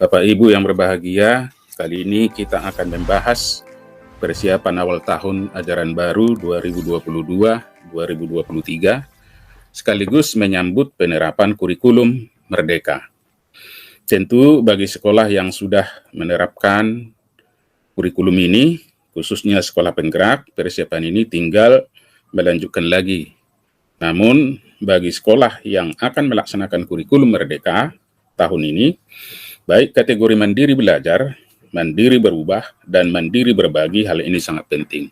Bapak Ibu yang berbahagia, kali ini kita akan membahas persiapan awal tahun ajaran baru 2022-2023 sekaligus menyambut penerapan kurikulum Merdeka. Tentu bagi sekolah yang sudah menerapkan kurikulum ini, khususnya sekolah penggerak, persiapan ini tinggal melanjutkan lagi. Namun bagi sekolah yang akan melaksanakan kurikulum Merdeka tahun ini, baik kategori mandiri belajar, mandiri berubah, dan mandiri berbagi, hal ini sangat penting.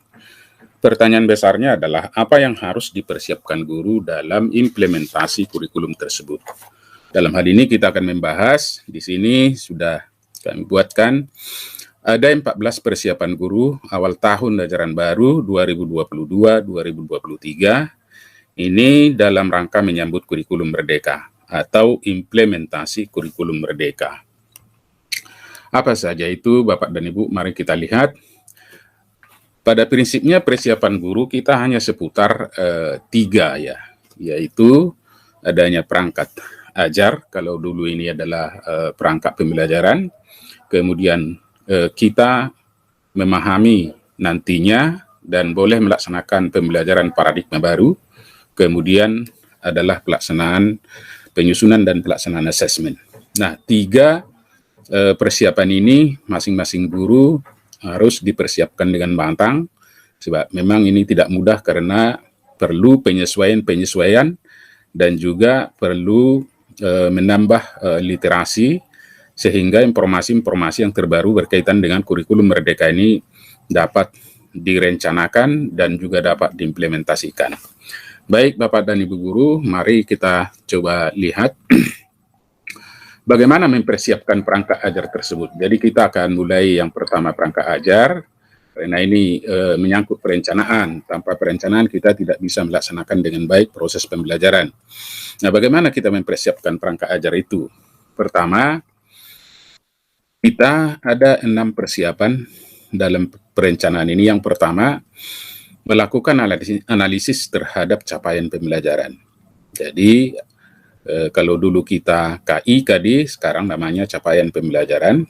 Pertanyaan besarnya adalah apa yang harus dipersiapkan guru dalam implementasi kurikulum tersebut. Dalam hal ini kita akan membahas, di sini sudah kami buatkan, ada 14 persiapan guru awal tahun ajaran baru 2022-2023, ini dalam rangka menyambut kurikulum Merdeka atau implementasi kurikulum Merdeka. Apa saja itu Bapak dan Ibu? Mari kita lihat. Pada prinsipnya persiapan guru kita hanya seputar 3 ya, yaitu adanya perangkat ajar, kalau dulu ini adalah perangkat pembelajaran, kemudian kita memahami nantinya dan boleh melaksanakan pembelajaran paradigma baru, kemudian adalah pelaksanaan penyusunan dan pelaksanaan asesmen. Nah, 3 persiapan ini masing-masing guru harus dipersiapkan dengan matang, sebab memang ini tidak mudah karena perlu penyesuaian dan juga perlu menambah literasi sehingga informasi-informasi yang terbaru berkaitan dengan kurikulum Merdeka ini dapat direncanakan dan juga dapat diimplementasikan. Baik Bapak dan Ibu guru, mari kita coba lihat bagaimana mempersiapkan perangkat ajar tersebut. Jadi kita akan mulai yang pertama perangkat ajar, karena ini menyangkut perencanaan. Tanpa perencanaan kita tidak bisa melaksanakan dengan baik proses pembelajaran. Nah, bagaimana kita mempersiapkan perangkat ajar itu? Pertama, kita ada 6 persiapan dalam perencanaan ini. Yang pertama, melakukan analisis terhadap capaian pembelajaran. Jadi, kalau dulu kita KI, KD, sekarang namanya capaian pembelajaran.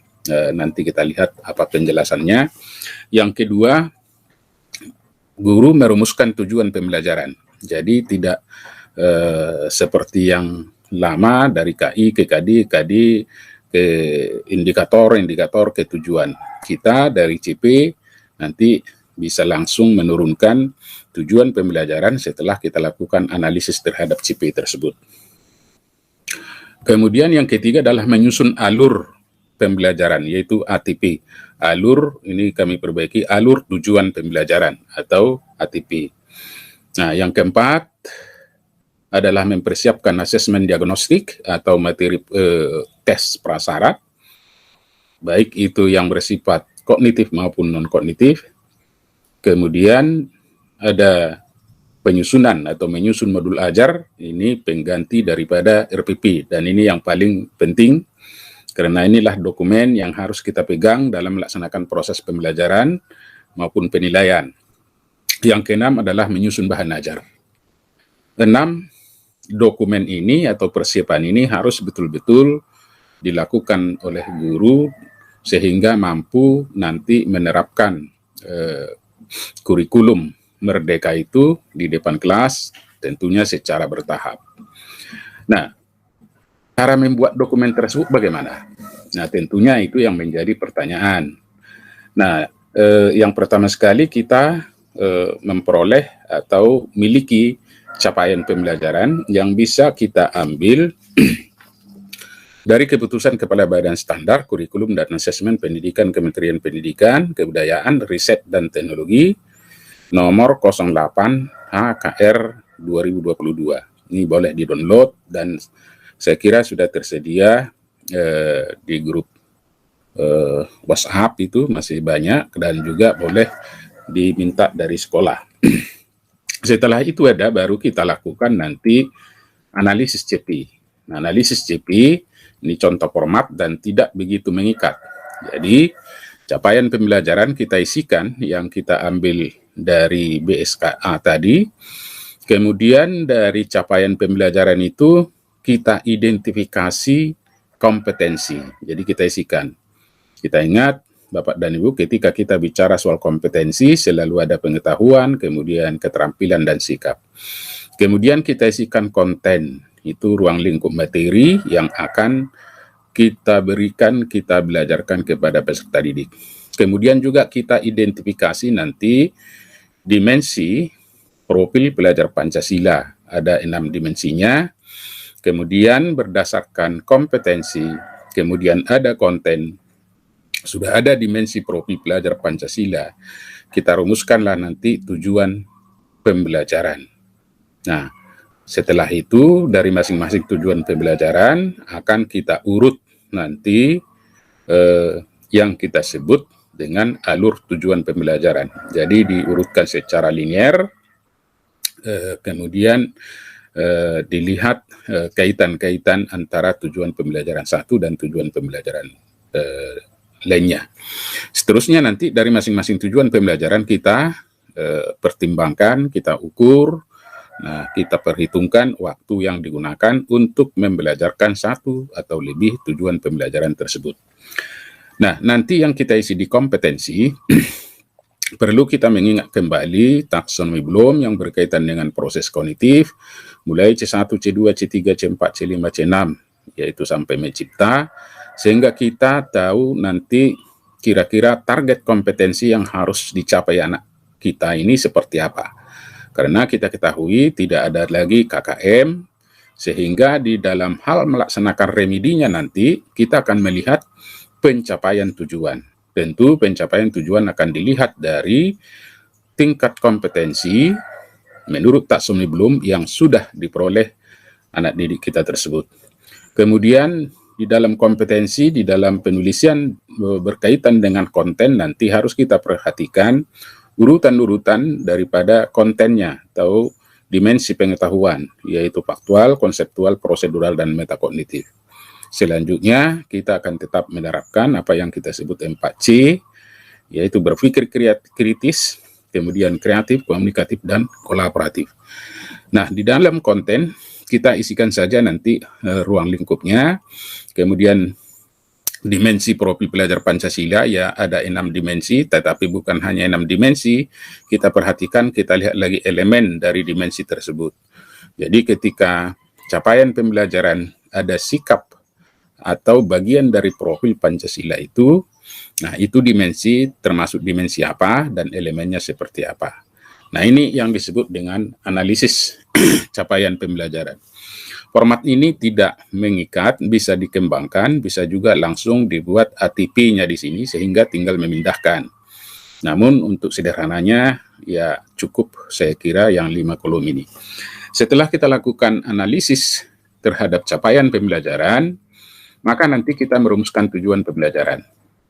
Nanti kita lihat apa penjelasannya. Yang kedua, guru merumuskan tujuan pembelajaran. Jadi tidak seperti yang lama dari KI ke KD, KD ke indikator ke tujuan. Kita dari CP nanti bisa langsung menurunkan tujuan pembelajaran setelah kita lakukan analisis terhadap CP tersebut. Kemudian yang ketiga adalah menyusun alur pembelajaran, yaitu ATP. Alur, ini kami perbaiki, alur tujuan pembelajaran atau ATP. Nah, yang keempat adalah mempersiapkan asesmen diagnostik atau materi tes prasyarat, baik itu yang bersifat kognitif maupun non-kognitif. Kemudian ada penyusunan atau menyusun modul ajar, ini pengganti daripada RPP, dan ini yang paling penting karena inilah dokumen yang harus kita pegang dalam melaksanakan proses pembelajaran maupun penilaian. Yang keenam adalah menyusun bahan ajar. 6 dokumen ini atau persiapan ini harus betul-betul dilakukan oleh guru sehingga mampu nanti menerapkan kurikulum Merdeka itu di depan kelas, tentunya secara bertahap. Nah, cara membuat dokumen tersebut bagaimana? Nah, tentunya itu yang menjadi pertanyaan. Nah, yang pertama sekali kita memperoleh atau miliki capaian pembelajaran yang bisa kita ambil dari keputusan Kepala Badan Standar Kurikulum dan Asesmen Pendidikan Kementerian Pendidikan, Kebudayaan, Riset, dan Teknologi nomor 08 HKR 2022. Ini boleh di-download dan saya kira sudah tersedia di grup WhatsApp itu masih banyak dan juga boleh diminta dari sekolah. Setelah itu baru kita lakukan nanti analisis CP. Nah, analisis CP ini contoh format dan tidak begitu mengikat. Jadi, capaian pembelajaran kita isikan yang kita ambil dari BSKA tadi. Kemudian dari capaian pembelajaran itu kita identifikasi kompetensi. Jadi kita isikan. Kita ingat, Bapak dan Ibu, ketika kita bicara soal kompetensi, selalu ada pengetahuan, kemudian keterampilan dan sikap. Kemudian kita isikan konten, itu ruang lingkup materi yang akan kita berikan, kita belajarkan kepada peserta didik. Kemudian juga kita identifikasi nanti dimensi profil pelajar Pancasila. Ada 6 dimensinya. Kemudian berdasarkan kompetensi, kemudian ada konten, sudah ada dimensi profil pelajar Pancasila. Kita rumuskanlah nanti tujuan pembelajaran. Nah, setelah itu dari masing-masing tujuan pembelajaran akan kita urut nanti yang kita sebut dengan alur tujuan pembelajaran. Jadi diurutkan secara linear, kemudian dilihat kaitan-kaitan antara tujuan pembelajaran satu dan tujuan pembelajaran lainnya. Seterusnya nanti dari masing-masing tujuan pembelajaran kita pertimbangkan, kita ukur. Nah, kita perhitungkan waktu yang digunakan untuk membelajarkan satu atau lebih tujuan pembelajaran tersebut. Nah, nanti yang kita isi di kompetensi, perlu kita mengingat kembali taksonomi Bloom yang berkaitan dengan proses kognitif, mulai C1, C2, C3, C4, C5, C6, yaitu sampai mencipta, sehingga kita tahu nanti kira-kira target kompetensi yang harus dicapai anak kita ini seperti apa. Karena kita ketahui tidak ada lagi KKM, sehingga di dalam hal melaksanakan remedinya nanti kita akan melihat pencapaian tujuan. Tentu pencapaian tujuan akan dilihat dari tingkat kompetensi menurut taksonomi Bloom yang sudah diperoleh anak didik kita tersebut. Kemudian di dalam kompetensi, di dalam penulisan berkaitan dengan konten nanti harus kita perhatikan urutan-urutan daripada kontennya atau dimensi pengetahuan, yaitu faktual, konseptual, prosedural, dan metakognitif. Selanjutnya, kita akan tetap menerapkan apa yang kita sebut 4C, yaitu berpikir kritis, kemudian kreatif, komunikatif, dan kolaboratif. Nah, di dalam konten, kita isikan saja nanti ruang lingkupnya, kemudian dimensi profil pelajar Pancasila, ya ada 6 dimensi, tetapi bukan hanya 6 dimensi, kita perhatikan, kita lihat lagi elemen dari dimensi tersebut. Jadi ketika capaian pembelajaran ada sikap atau bagian dari profil Pancasila itu, nah itu dimensi, termasuk dimensi apa dan elemennya seperti apa. Nah ini yang disebut dengan analisis capaian pembelajaran. Format ini tidak mengikat, bisa dikembangkan, bisa juga langsung dibuat ATP-nya di sini sehingga tinggal memindahkan. Namun untuk sederhananya ya cukup saya kira yang 5 kolom ini. Setelah kita lakukan analisis terhadap capaian pembelajaran, maka nanti kita merumuskan tujuan pembelajaran.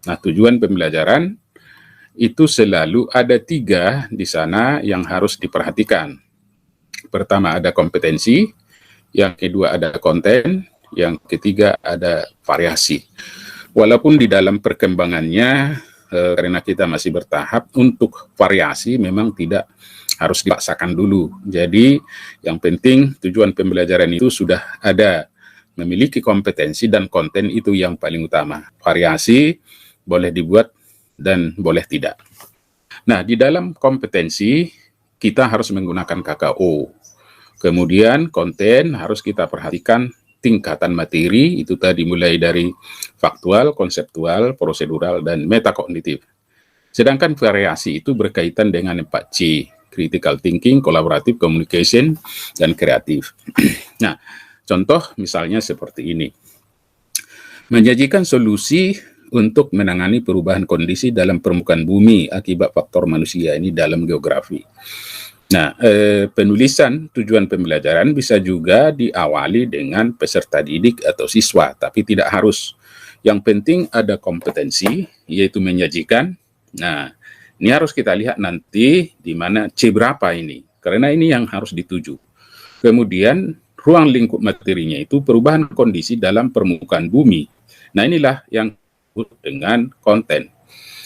Nah, tujuan pembelajaran itu selalu ada 3 di sana yang harus diperhatikan. Pertama ada kompetensi, yang kedua ada konten, yang ketiga ada variasi. Walaupun di dalam perkembangannya, karena kita masih bertahap, untuk variasi memang tidak harus dipaksakan dulu. Jadi yang penting tujuan pembelajaran itu sudah ada, memiliki kompetensi dan konten itu yang paling utama. Variasi boleh dibuat dan boleh tidak. Nah, di dalam kompetensi kita harus menggunakan KKO. Kemudian konten harus kita perhatikan tingkatan materi, itu tadi mulai dari faktual, konseptual, prosedural, dan metakognitif. Sedangkan variasi itu berkaitan dengan 4C, critical thinking, collaborative communication, dan kreatif. Nah, contoh misalnya seperti ini. Menjanjikan solusi untuk menangani perubahan kondisi dalam permukaan bumi akibat faktor manusia ini dalam geografi. Nah, penulisan tujuan pembelajaran bisa juga diawali dengan peserta didik atau siswa, tapi tidak harus. Yang penting ada kompetensi, yaitu menyajikan. Nah, ini harus kita lihat nanti di mana C berapa ini, karena ini yang harus dituju. Kemudian, ruang lingkup materinya itu perubahan kondisi dalam permukaan bumi. Nah, inilah yang disebut dengan konten.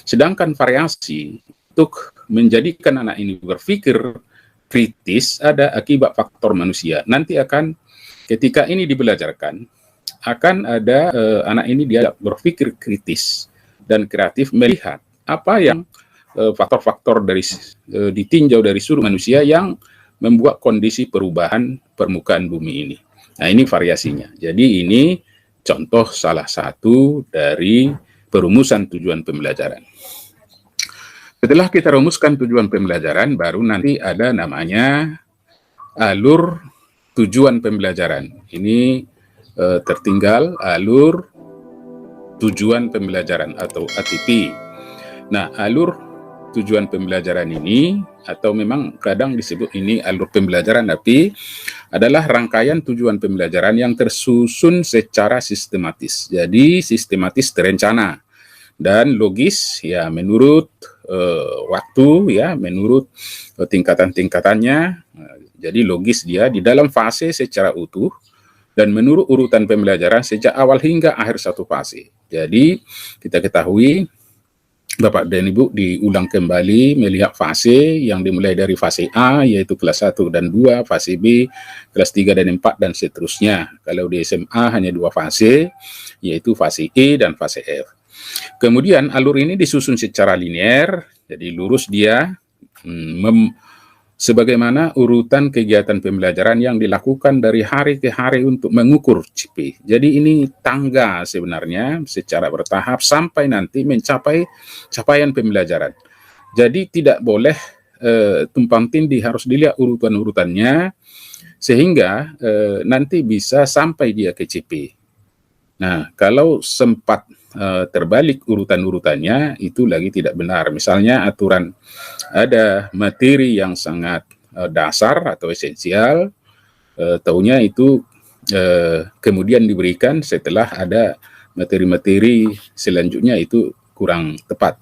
Sedangkan variasi, untuk menjadikan anak ini berpikir kritis, ada akibat faktor manusia. Nanti akan ketika ini dibelajarkan, akan ada anak ini dia berpikir kritis dan kreatif melihat apa yang faktor-faktor dari ditinjau dari seluruh manusia yang membuat kondisi perubahan permukaan bumi ini. Nah, ini variasinya. Jadi ini contoh salah satu dari perumusan tujuan pembelajaran. Setelah kita rumuskan tujuan pembelajaran, baru nanti ada namanya alur tujuan pembelajaran. Ini tertinggal alur tujuan pembelajaran atau ATP. Nah, alur tujuan pembelajaran ini, atau memang kadang disebut ini alur pembelajaran, tapi adalah rangkaian tujuan pembelajaran yang tersusun secara sistematis. Jadi sistematis terencana dan logis ya menurut waktu ya, menurut tingkatan-tingkatannya. Jadi logis dia di dalam fase secara utuh dan menurut urutan pembelajaran sejak awal hingga akhir satu fase. Jadi kita ketahui Bapak dan Ibu diulang kembali melihat fase yang dimulai dari fase A yaitu kelas 1 dan 2, fase B kelas 3 dan 4 dan seterusnya. Kalau di SMA hanya 2 fase yaitu fase E dan fase F. Kemudian alur ini disusun secara linear, jadi lurus dia sebagaimana urutan kegiatan pembelajaran yang dilakukan dari hari ke hari untuk mengukur CP. Jadi ini tangga sebenarnya secara bertahap sampai nanti mencapai capaian pembelajaran. Jadi tidak boleh tumpang tindih, harus dilihat urutan-urutannya sehingga nanti bisa sampai dia ke CP. Nah, kalau sempat terbalik urutan-urutannya, itu lagi tidak benar. Misalnya aturan ada materi yang sangat dasar atau esensial, taunya itu kemudian diberikan setelah ada materi-materi selanjutnya itu kurang tepat.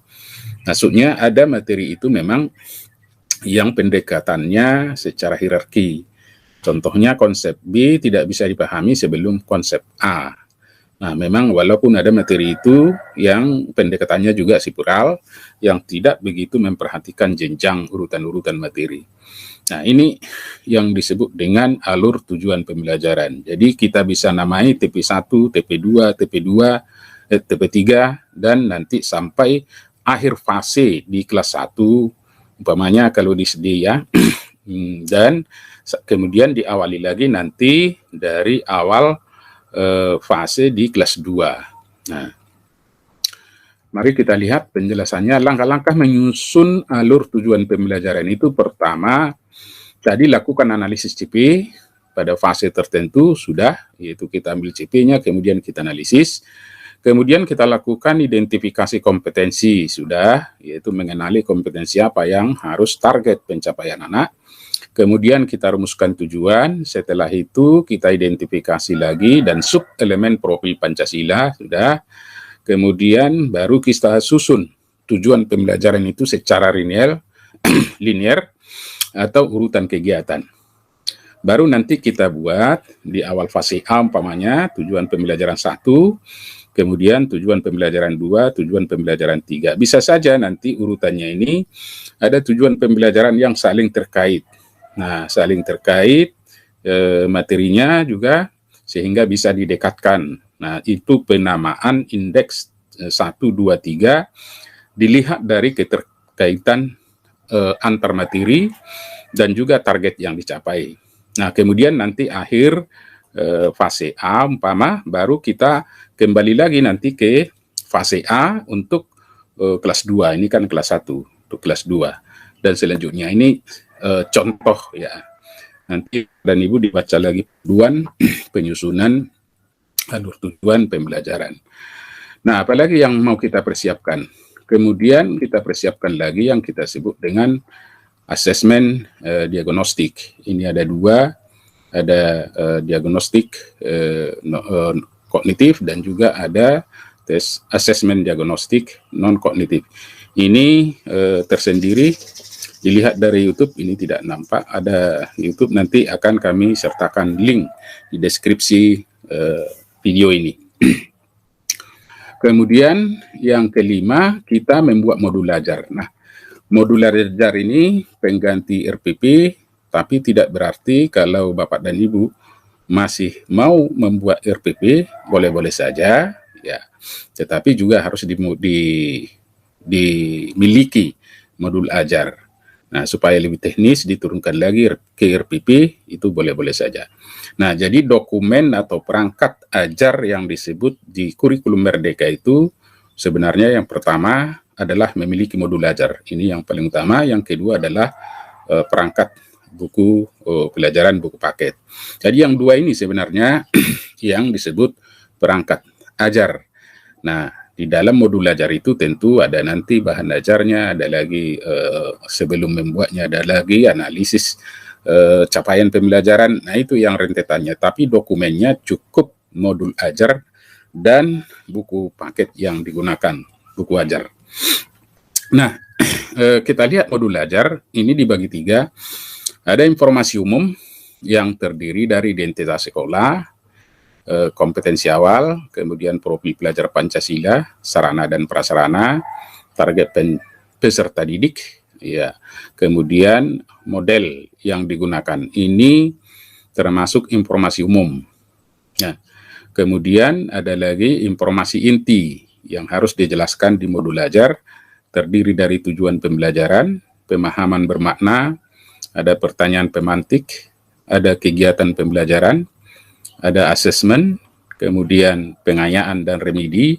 Maksudnya ada materi itu memang yang pendekatannya secara hierarki. Contohnya konsep B tidak bisa dipahami sebelum konsep A. Nah, memang walaupun ada materi itu yang pendekatannya juga sipural, yang tidak begitu memperhatikan jenjang urutan-urutan materi. Nah, ini yang disebut dengan alur tujuan pembelajaran. Jadi kita bisa namai TP1, TP2, TP3, dan nanti sampai akhir fase di kelas 1, umpamanya kalau di SD ya, dan kemudian diawali lagi nanti dari awal fase di kelas 2. Nah, mari kita lihat penjelasannya. Langkah-langkah menyusun alur tujuan pembelajaran itu pertama, tadi lakukan analisis CP pada fase tertentu sudah, yaitu kita ambil CP-nya, kemudian kita analisis. Kemudian kita lakukan identifikasi kompetensi sudah, yaitu mengenali kompetensi apa yang harus target pencapaian anak. Kemudian kita rumuskan tujuan, setelah itu kita identifikasi lagi dan sub elemen profil Pancasila sudah. Kemudian baru kita susun tujuan pembelajaran itu secara linear atau urutan kegiatan. Baru nanti kita buat di awal fase A umpamanya tujuan pembelajaran 1, kemudian tujuan pembelajaran 2, tujuan pembelajaran 3. Bisa saja nanti urutannya ini ada tujuan pembelajaran yang saling terkait. Nah, saling terkait materinya juga sehingga bisa didekatkan. Nah, itu penamaan indeks 1, 2, 3 dilihat dari keterkaitan antar materi dan juga target yang dicapai. Nah, kemudian nanti akhir fase A umpama baru kita kembali lagi nanti ke fase A untuk kelas 2. Ini kan kelas 1 untuk kelas 2. Dan selanjutnya ini contoh ya, nanti dan Ibu dibaca lagi tujuan penyusunan alur tujuan pembelajaran. Nah, apalagi yang mau kita persiapkan? Kemudian kita persiapkan lagi yang kita sebut dengan asesmen diagnostik. Ini ada 2, ada diagnostik kognitif dan juga ada tes asesmen diagnostik non kognitif. Ini tersendiri. Dilihat dari YouTube, ini tidak nampak, ada YouTube, nanti akan kami sertakan link di deskripsi video ini. Kemudian yang kelima, kita membuat modul belajar. Nah, modul belajar ini pengganti RPP, tapi tidak berarti kalau Bapak dan Ibu masih mau membuat RPP, boleh-boleh saja, ya. Tetapi juga harus dimiliki modul ajar. Nah, supaya lebih teknis diturunkan lagi ke RPP, itu boleh-boleh saja. Nah, jadi dokumen atau perangkat ajar yang disebut di kurikulum Merdeka itu sebenarnya yang pertama adalah memiliki modul ajar. Ini yang paling utama. Yang kedua adalah perangkat buku pelajaran, buku paket. Jadi yang dua ini sebenarnya yang disebut perangkat ajar. Nah, di dalam modul ajar itu tentu ada nanti bahan ajarnya, ada lagi sebelum membuatnya ada lagi analisis capaian pembelajaran. Nah, itu yang rentetannya. Tapi dokumennya cukup modul ajar dan buku paket yang digunakan, buku ajar. Nah, kita lihat modul ajar ini dibagi tiga. Ada informasi umum yang terdiri dari identitas sekolah, kompetensi awal, kemudian profil pelajar Pancasila, sarana dan prasarana, target peserta didik, ya, kemudian model yang digunakan. Ini termasuk informasi umum. Nah, kemudian ada lagi informasi inti yang harus dijelaskan di modul ajar, terdiri dari tujuan pembelajaran, pemahaman bermakna, ada pertanyaan pemantik, ada kegiatan pembelajaran, ada asesmen, kemudian pengayaan dan remedi,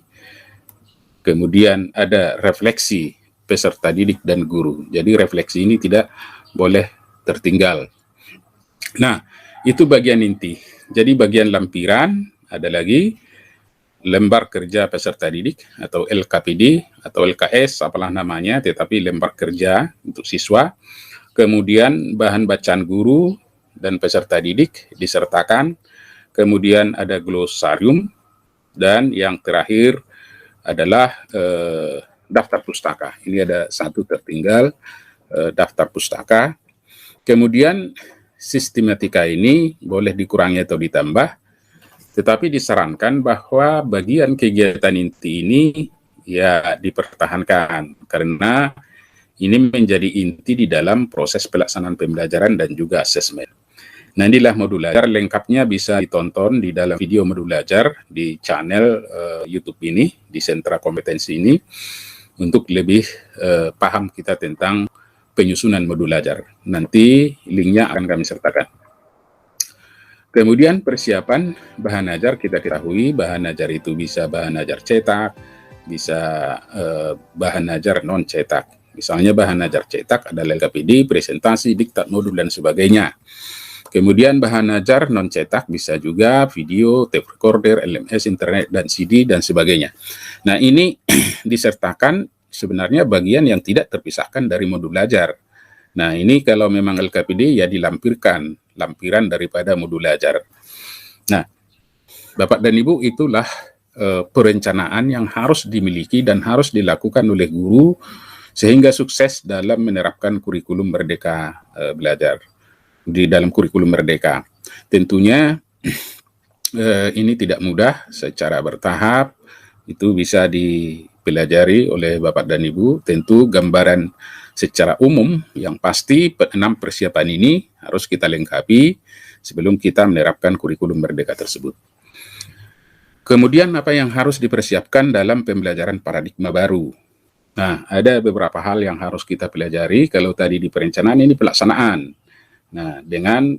kemudian ada refleksi peserta didik dan guru. Jadi refleksi ini tidak boleh tertinggal. Nah, itu bagian inti. Jadi bagian lampiran ada lagi lembar kerja peserta didik atau LKPD atau LKS apalah namanya, tetapi lembar kerja untuk siswa. Kemudian bahan bacaan guru dan peserta didik disertakan, kemudian ada glosarium, dan yang terakhir adalah daftar pustaka. Ini ada satu tertinggal, daftar pustaka. Kemudian sistematika ini boleh dikurangi atau ditambah, tetapi disarankan bahwa bagian kegiatan inti ini ya dipertahankan, karena ini menjadi inti di dalam proses pelaksanaan pembelajaran dan juga asesmen. Nah, inilah modul ajar, lengkapnya bisa ditonton di dalam video modul ajar di channel YouTube ini, di sentra kompetensi ini, untuk lebih paham kita tentang penyusunan modul ajar. Nanti linknya akan kami sertakan. Kemudian persiapan bahan ajar, kita ketahui bahan ajar itu bisa bahan ajar cetak, bisa bahan ajar non cetak. Misalnya bahan ajar cetak adalah LKPD, presentasi, diktat modul, dan sebagainya. Kemudian bahan ajar non cetak bisa juga video, tape recorder, LMS, internet, dan CD, dan sebagainya. Nah, ini disertakan sebenarnya bagian yang tidak terpisahkan dari modul ajar. Nah, ini kalau memang LKPD ya dilampirkan, lampiran daripada modul ajar. Nah, Bapak dan Ibu, itulah perencanaan yang harus dimiliki dan harus dilakukan oleh guru sehingga sukses dalam menerapkan kurikulum Merdeka Belajar di dalam kurikulum Merdeka. Tentunya ini tidak mudah, secara bertahap, itu bisa dipelajari oleh Bapak dan Ibu. Tentu gambaran secara umum yang pasti 6 persiapan ini harus kita lengkapi sebelum kita menerapkan kurikulum Merdeka tersebut. Kemudian apa yang harus dipersiapkan dalam pembelajaran paradigma baru? Nah, ada beberapa hal yang harus kita pelajari. Kalau tadi di perencanaan, ini pelaksanaan. Nah, dengan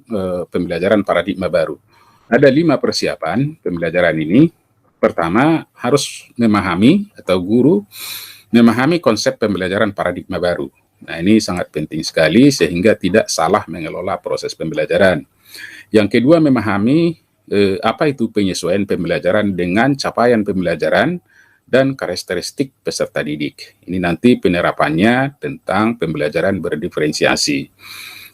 pembelajaran paradigma baru. Ada 5 persiapan pembelajaran ini. Pertama, harus memahami atau guru memahami konsep pembelajaran paradigma baru. Nah, ini sangat penting sekali sehingga tidak salah mengelola proses pembelajaran. Yang kedua, memahami apa itu penyesuaian pembelajaran dengan capaian pembelajaran dan karakteristik peserta didik. Ini nanti penerapannya tentang pembelajaran berdiferensiasi.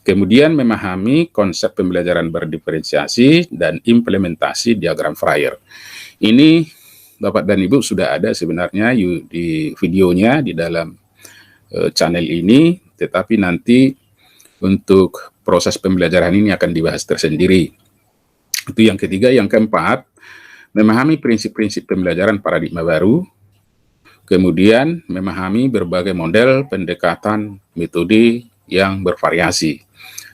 Kemudian memahami konsep pembelajaran berdiferensiasi dan implementasi diagram Freire. Ini Bapak dan Ibu sudah ada sebenarnya di videonya di dalam channel ini, tetapi nanti untuk proses pembelajaran ini akan dibahas tersendiri. Itu yang ketiga. Yang keempat, memahami prinsip-prinsip pembelajaran paradigma baru, kemudian memahami berbagai model pendekatan metode yang bervariasi.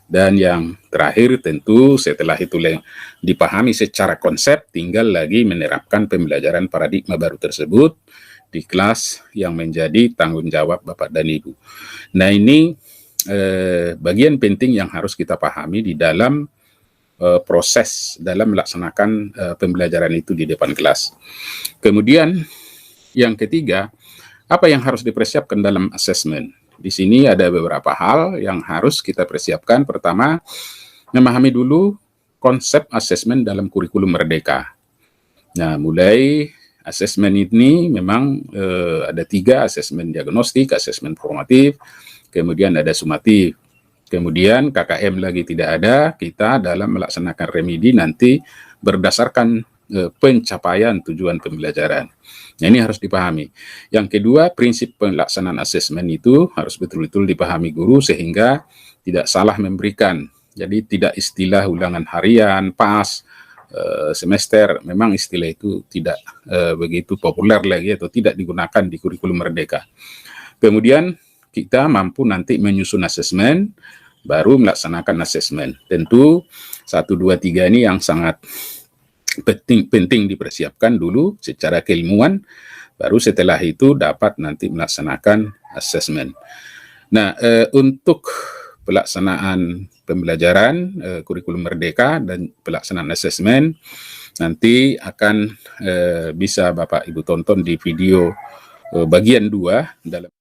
Dan yang terakhir tentu setelah itu dipahami secara konsep, tinggal lagi menerapkan pembelajaran paradigma baru tersebut di kelas yang menjadi tanggung jawab Bapak dan Ibu. Nah, ini bagian penting yang harus kita pahami di dalam proses dalam melaksanakan pembelajaran itu di depan kelas. Kemudian yang ketiga, apa yang harus dipersiapkan dalam asesmen? Di sini ada beberapa hal yang harus kita persiapkan. Pertama, memahami dulu konsep asesmen dalam kurikulum Merdeka. Nah, mulai asesmen ini memang ada 3, asesmen diagnostik, asesmen formatif, kemudian ada sumatif. Kemudian KKM lagi tidak ada, kita dalam melaksanakan remedi nanti berdasarkan pencapaian tujuan pembelajaran. Nah, ini harus dipahami. Yang kedua, prinsip pelaksanaan asesmen itu harus betul-betul dipahami guru sehingga tidak salah memberikan. Jadi tidak istilah ulangan harian, pas, semester, memang istilah itu tidak begitu populer lagi atau tidak digunakan di kurikulum Merdeka. Kemudian kita mampu nanti menyusun asesmen, baru melaksanakan asesmen. Tentu 1, 2, 3 ini yang sangat penting dipersiapkan dulu secara keilmuan, baru setelah itu dapat nanti melaksanakan asesmen. Nah, untuk pelaksanaan pembelajaran kurikulum Merdeka dan pelaksanaan asesmen nanti akan bisa Bapak Ibu tonton di video bagian 2 dalam